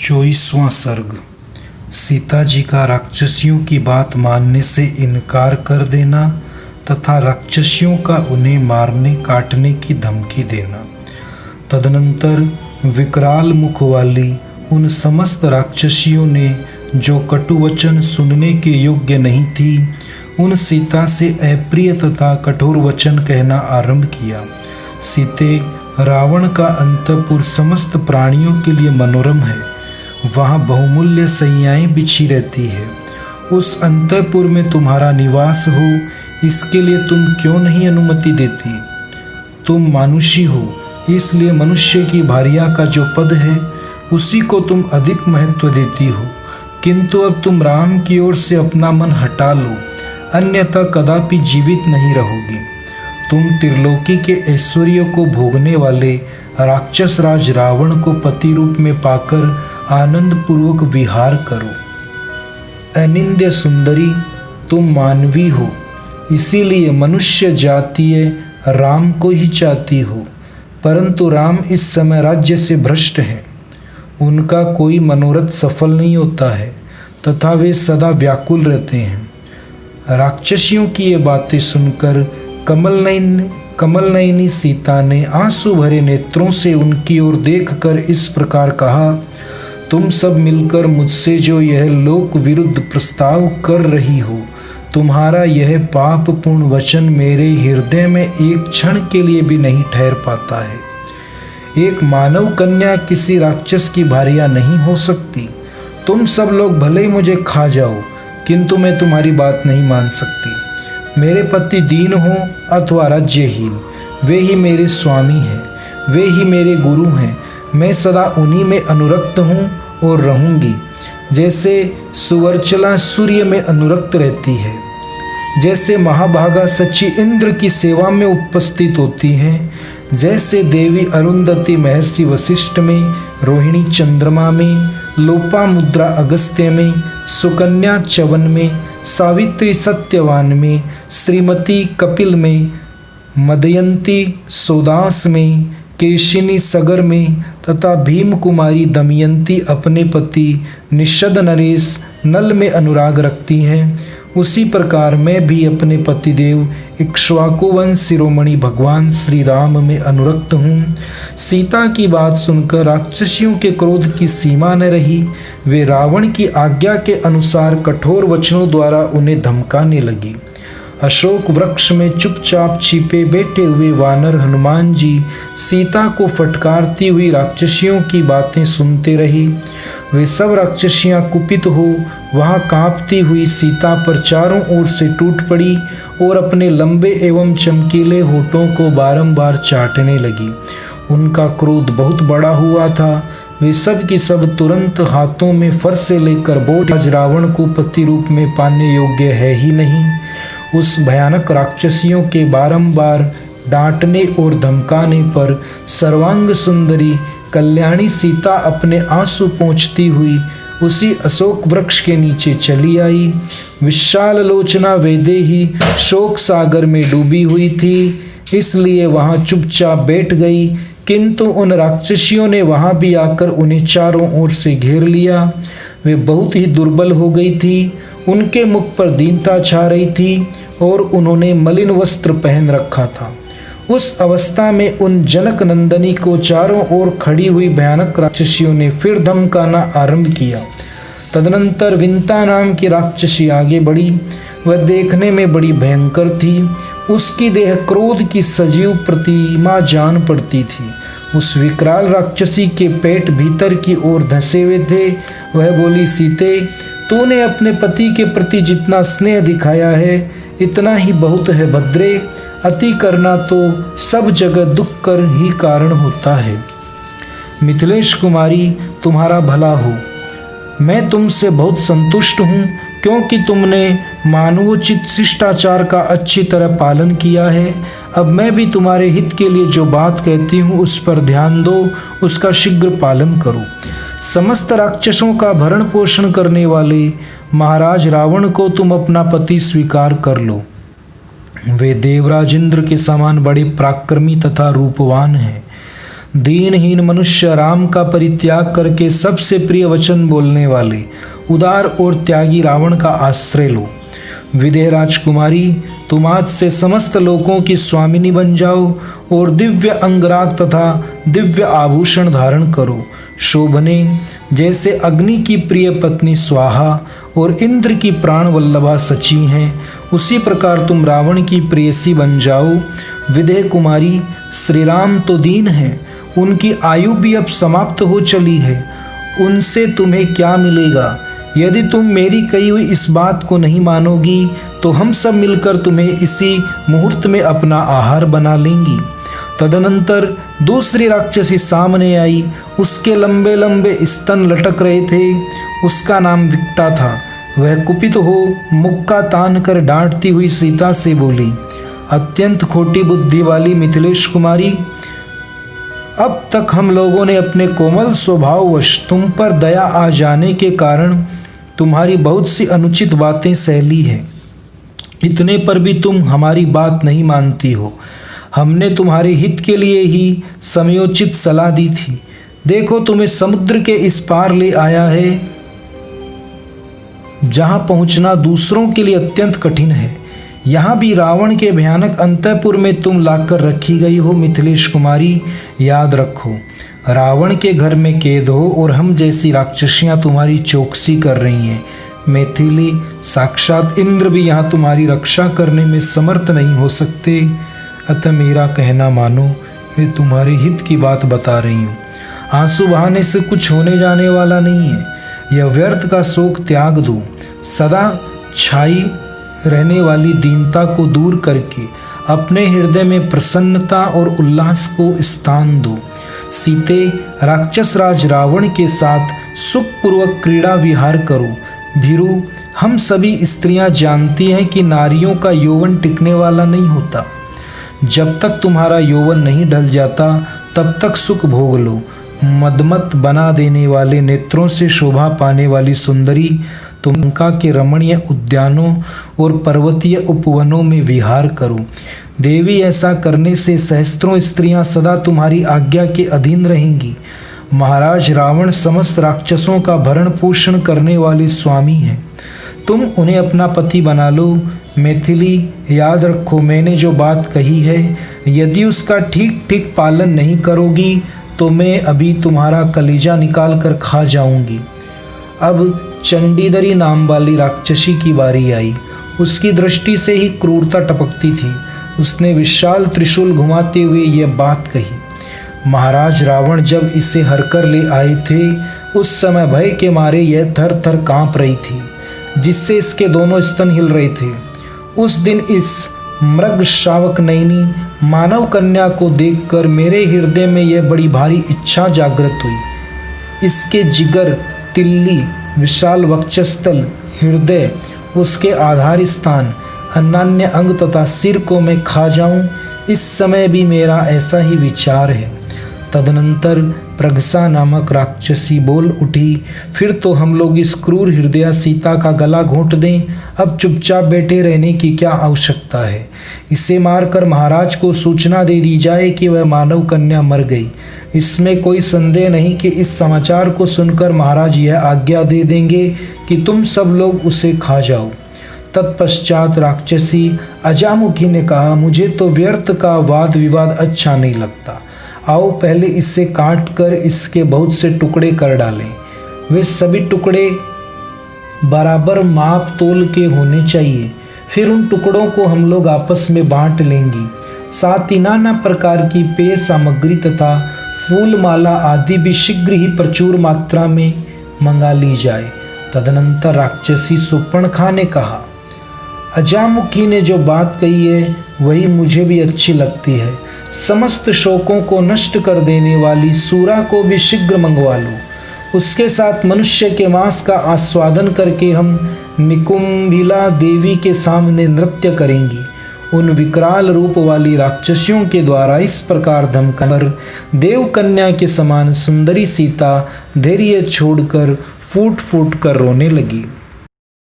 24वां सर्ग। सीता जी का राक्षसियों की बात मानने से इनकार कर देना तथा राक्षसियों का उन्हें मारने काटने की धमकी देना। तदनंतर विकराल मुख वाली उन समस्त राक्षसियों ने जो कटु वचन सुनने के योग्य नहीं थी, उन सीता से अप्रिय तथा कठोर वचन कहना आरंभ किया। सीते, रावण का अंतपुर समस्त प्राणियों के लिए मनोरम है। वहाँ बहुमूल्य सैयाएं बिछी रहती है। उस अंतपुर में तुम्हारा निवास हो, इसके लिए तुम क्यों नहीं अनुमति देती? तुम मानुषी हो, इसलिए मनुष्य की भार्या का जो पद है उसी को तुम अधिक महत्व देती हो। किंतु अब तुम राम की ओर से अपना मन हटा लो, अन्यथा कदापि जीवित नहीं रहोगी। तुम त्रिलोकी के ऐश्वर्य को भोगने वाले राक्षस राज रावण को पति रूप में पाकर आनंद पूर्वक विहार करो। अनिंद्य सुंदरी, तुम मानवी हो, इसीलिए मनुष्य जातीय राम को ही चाहती हो। परंतु राम इस समय राज्य से भ्रष्ट हैं। उनका कोई मनोरथ सफल नहीं होता है तथा वे सदा व्याकुल रहते हैं। राक्षसियों की ये बातें सुनकर कमल नयनी सीता ने आंसू भरे नेत्रों से उनकी ओर देखकर इस प्रकार कहा, तुम सब मिलकर मुझसे जो यह लोक विरुद्ध प्रस्ताव कर रही हो, तुम्हारा यह पापपूर्ण वचन मेरे हृदय में एक क्षण के लिए भी नहीं ठहर पाता है। एक मानव कन्या किसी राक्षस की भार्या नहीं हो सकती। तुम सब लोग भले ही मुझे खा जाओ, किंतु मैं तुम्हारी बात नहीं मान सकती। मेरे पति दीन हो अथवा राज्यहीन, वे ही मेरे स्वामी हैं, वे ही मेरे गुरु हैं। मैं सदा उन्हीं में अनुरक्त हूँ और रहूँगी। जैसे सुवर्चला सूर्य में अनुरक्त रहती है, जैसे महाभागा सची इंद्र की सेवा में उपस्थित होती हैं, जैसे देवी अरुंधति महर्षि वशिष्ठ में, रोहिणी चंद्रमा में, लोपामुद्रा अगस्त्य में, सुकन्या च्यवन में, सावित्री सत्यवान में, श्रीमती कपिल में, मदयंती सोदास में, केशिनी सगर में तथा भीम कुमारी दमयंती अपने पति निषद नरेश नल में अनुराग रखती हैं, उसी प्रकार मैं भी अपने पतिदेव इक्ष्वाकु वंश शिरोमणि भगवान श्री राम में अनुरक्त हूँ। सीता की बात सुनकर राक्षसियों के क्रोध की सीमा न रही। वे रावण की आज्ञा के अनुसार कठोर वचनों द्वारा उन्हें धमकाने लगी। अशोक वृक्ष में चुपचाप छिपे बैठे हुए वानर हनुमान जी सीता को फटकारती हुई राक्षसियों की बातें सुनते रहे। वे सब राक्षसियां कुपित हो वहां कांपती हुई सीता पर चारों ओर से टूट पड़ी और अपने लंबे एवं चमकीले होठों को बारंबार चाटने लगी। उनका क्रोध बहुत बड़ा हुआ था। वे सब की सब तुरंत हाथों में फरसे लेकर बोल, आज रावण को पति रूप में पाने योग्य है ही नहीं। उस भयानक राक्षसियों के बारंबार डांटने और धमकाने पर सर्वांग सुंदरी कल्याणी सीता अपने आंसू पोंछती हुई उसी अशोक वृक्ष के नीचे चली आई। विशाल लोचना वैदेही शोक सागर में डूबी हुई थी, इसलिए वहां चुपचाप बैठ गई। किंतु उन राक्षसियों ने वहां भी आकर उन्हें चारों ओर से घेर लिया। वे बहुत ही दुर्बल हो गई थी। उनके मुख पर दीनता छा रही थी और उन्होंने मलिन वस्त्र पहन रखा था। उस अवस्था में उन जनक नंदनी को चारों ओर खड़ी हुई भयानक राक्षसियों ने फिर धमकाना आरंभ किया। तदनंतर विंता नाम की राक्षसी आगे बढ़ी। वह देखने में बड़ी भयंकर थी। उसकी देह क्रोध की सजीव प्रतिमा जान पड़ती थी। उस विकराल राक्षसी के पेट भीतर की ओर धंसे हुए थे। वह बोली, सीते, तूने अपने पति के प्रति जितना स्नेह दिखाया है इतना ही बहुत है भद्रे। अति करना तो सब जगह दुख कर ही कारण होता है। मिथिलेश कुमारी, तुम्हारा भला हो। मैं तुमसे बहुत संतुष्ट हूँ, क्योंकि तुमने मानवोचित शिष्टाचार का अच्छी तरह पालन किया है। अब मैं भी तुम्हारे हित के लिए जो बात कहती हूँ उस पर ध्यान दो, उसका शीघ्र पालन करो। समस्त राक्षसों का भरण पोषण करने वाले महाराज रावण को तुम अपना पति स्वीकार कर लो। वे देवराज इंद्र के समान बड़े पराक्रमी तथा रूपवान हैं। दीनहीन मनुष्य राम का परित्याग करके सबसे प्रिय वचन बोलने वाले उदार और त्यागी रावण का आश्रय लो। विदेह राजकुमारी, तुम आज से समस्त लोकों की स्वामिनी बन जाओ और दिव्य अंगराग तथा दिव्य आभूषण धारण करो। शोभने, जैसे अग्नि की प्रिय पत्नी स्वाहा और इंद्र की प्राण वल्लभा सची हैं, उसी प्रकार तुम रावण की प्रेयसी बन जाओ। विदेह कुमारी, श्री राम तो दीन हैं, उनकी आयु भी अब समाप्त हो चली है, उनसे तुम्हें क्या मिलेगा? यदि तुम मेरी कही हुई इस बात को नहीं मानोगी तो हम सब मिलकर तुम्हें इसी मुहूर्त में अपना आहार बना लेंगी। तदनंतर दूसरी राक्षसी सामने आई। उसके लंबे लंबे स्तन लटक रहे थे। उसका नाम विकटा था। वह कुपित हो मुक्का तान कर डांटती हुई सीता से बोली, अत्यंत खोटी बुद्धि वाली मिथिलेश कुमारी, अब तक हम लोगों ने अपने कोमल स्वभाववश तुम पर दया आ जाने के कारण तुम्हारी बहुत सी अनुचित बातें सह ली हैं। इतने पर भी तुम हमारी बात नहीं मानती हो। हमने तुम्हारे हित के लिए ही समयोचित सलाह दी थी। देखो, तुम्हें समुद्र के इस पार ले आया है, जहां पहुंचना दूसरों के लिए अत्यंत कठिन है। यहाँ भी रावण के भयानक अंतःपुर में तुम लाकर रखी गई हो। मिथिलेश कुमारी, याद रखो, रावण के घर में कैद हो और हम जैसी राक्षसियाँ तुम्हारी चौकसी कर रही हैं। मैथिली, साक्षात इंद्र भी यहाँ तुम्हारी रक्षा करने में समर्थ नहीं हो सकते। अतः मेरा कहना मानो, मैं तुम्हारे हित की बात बता रही हूँ। आंसू बहाने से कुछ होने जाने वाला नहीं है। यह व्यर्थ का शोक त्याग दो। सदा छाई रहने वाली दीनता को दूर करके अपने हृदय में प्रसन्नता और उल्लास को स्थान दो। सीते, राक्षस राज रावण के साथ सुखपूर्वक क्रीड़ा विहार करो। भीरु, हम सभी स्त्रियां जानती हैं कि नारियों का यौवन टिकने वाला नहीं होता। जब तक तुम्हारा यौवन नहीं ढल जाता तब तक सुख भोग लो। मदमत बना देने वाले नेत्रों से शोभा पाने वाली सुंदरी, तुम लंका के रमणीय उद्यानों और पर्वतीय उपवनों में विहार करो। देवी, ऐसा करने से सहस्त्रों स्त्रियां सदा तुम्हारी आज्ञा के अधीन रहेंगी। महाराज रावण समस्त राक्षसों का भरण पोषण करने वाले स्वामी हैं। तुम उन्हें अपना पति बना लो। मैथिली, याद रखो, मैंने जो बात कही है, यदि उसका ठीक ठीक पालन नहीं करोगी तो मैं अभी तुम्हारा कलेजा निकाल कर खा जाऊंगी। अब चंडीदरी नाम वाली राक्षसी की बारी आई। उसकी दृष्टि से ही क्रूरता टपकती थी। उसने विशाल त्रिशूल घुमाते हुए यह बात कही। महाराज रावण जब इसे हरकर ले आए थे, उस समय भय के मारे यह थर थर कांप रही थी, जिससे इसके दोनों स्तन हिल रहे थे। उस दिन इस मृग शावक नयनी मानव कन्या को देखकर मेरे हृदय में यह बड़ी भारी इच्छा जागृत हुई। इसके जिगर, तिल्ली, विशाल वक्षस्थल, हृदय, उसके आधार स्थान, अन्यान्य अंग तथा सिर को मैं खा जाऊं, इस समय भी मेरा ऐसा ही विचार है। तदनंतर प्रगसा नामक राक्षसी बोल उठी, फिर तो हम लोग इस क्रूर हृदया सीता का गला घोंट दें। अब चुपचाप बैठे रहने की क्या आवश्यकता है? इसे मारकर महाराज को सूचना दे दी जाए कि वह मानव कन्या मर गई। इसमें कोई संदेह नहीं कि इस समाचार को सुनकर महाराज यह आज्ञा दे देंगे कि तुम सब लोग उसे खा जाओ। तत्पश्चात राक्षसी अजामुखी ने कहा, मुझे तो व्यर्थ का वाद विवाद अच्छा नहीं लगता। आओ पहले इसे काट कर इसके बहुत से टुकड़े कर डालें। वे सभी टुकड़े बराबर माप तोल के होने चाहिए। फिर उन टुकड़ों को हम लोग आपस में बांट लेंगे। साथ ही नाना प्रकार की पेय सामग्री तथा फूल माला आदि भी शीघ्र ही प्रचुर मात्रा में मंगा ली जाए। तदनंतर राक्षसी सुपर्णखा ने कहा, अजामुखी ने जो बात कही है वही मुझे भी अच्छी लगती है। समस्त शोकों को नष्ट कर देने वाली सूरा को भी शीघ्र मंगवा लो। उसके साथ मनुष्य के मांस का आस्वादन करके हम निकुंभिला देवी के सामने नृत्य करेंगी। उन विकराल रूप वाली राक्षसियों के द्वारा इस प्रकार धमकर देव कन्या के समान सुंदरी सीता धैर्य छोड़कर फूट फूट कर रोने लगी।